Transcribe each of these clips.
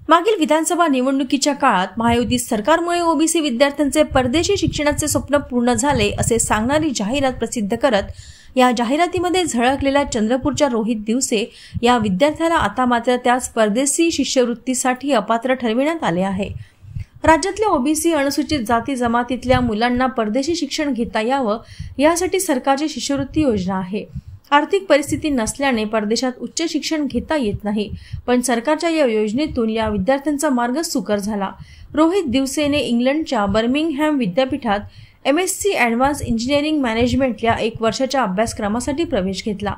मागील विधानसभा निवडणुकीच्या काळात महायुती सरकारमुळे ओबीसी विद्यार्थ्यांचे परदेशी शिक्षणाचे स्वप्न पूर्ण झाले असे सांगणारी जाहिरात प्रसिद्ध करत या जाहिरातीमध्ये झळकलेल्या चंद्रपूरच्या रोहित दिवसे या विद्यार्थ्याला आता मात्र त्याच परदेशी शिष्यवृत्तीसाठी अपात्र ठरविण्यात आले आहे। राज्यातल्या ओबीसी अनुसूचित जाती जमातीतल्या मुलांना परदेशी शिक्षण घेता यावं यासाठी सरकारची शिष्यवृत्ती योजना आहे। आर्थिक परिस्थिती नसल्याने परदेशात उच्च शिक्षण घेता येत नाही, पण सरकारच्या या योजनेतून या विद्यार्थ्यांचा मार्ग सुकर झाला। रोहित दिवसेने इंग्लंडच्या बर्मिंगहॅम विद्यापीठात MSc ॲडव्हान्स इंजिनिअरिंग मॅनेजमेंट या 1 वर्षाच्या अभ्यासक्रमासाठी प्रवेश घेतला।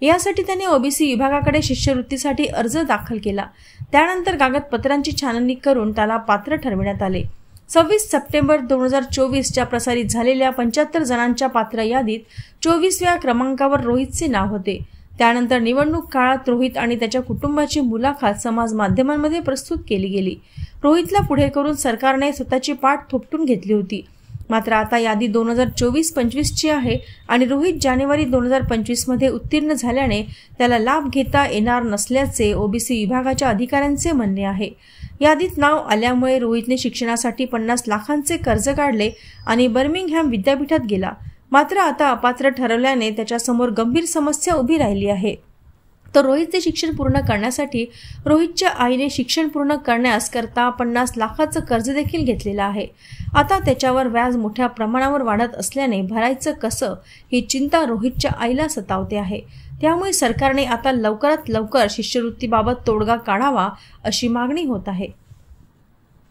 यासाठी त्याने ओबीसी विभागाकडे शिष्यवृत्तीसाठी अर्ज दाखल केला। त्यानंतर कागदपत्रांची छाननी करून त्याला पात्र ठरविण्यात आले। 26 सप्टेंबर 2024च्या प्रसारित झालेल्या 75 जणांच्या पात्र यादीत 24व्या क्रमांकावर रोहितचे नाव होते। त्यानंतर निवडणूक काळात रोहित आणि त्याच्या कुटुंबाची मुलाखत समाज माध्यमांमध्ये प्रस्तुत केली गेली। रोहितला पुढे करून सरकारने स्वतःची पाठ थोपटून घेतली होती। मात्र आता यादी 2024-25 ची आहे आणि रोहित जानेवारी 2025 मध्ये उत्तीर्ण झाल्याने त्याला लाभ घेता येणार नसल्याचे ओबीसी विभागाच्या अधिकाऱ्यांचे म्हणणे आहे। यादीत नाव आल्यामुळे रोहितने शिक्षणासाठी 50 लाखांचे कर्ज काढले आणि बर्मिंगहॅम विद्यापीठात गेला। मात्र आता अपात्र ठरवल्याने त्याच्यासमोर गंभीर समस्या उभी राहिली आहे। तर रोहितचे शिक्षण पूर्ण करण्यासाठी रोहितच्या आईने शिक्षण पूर्ण करण्यास करता 50 लाखाचं कर्ज देखील घेतलेलं आहे। आता त्याच्यावर व्याज मोठ्या प्रमाणावर वाढत असल्याने भरायचं कसं ही चिंता रोहितच्या आईला सतावते आहे। त्यामुळे सरकारने आता लवकरात लवकर शिष्यवृत्तीबाबत तोडगा काढावा अशी मागणी होत आहे।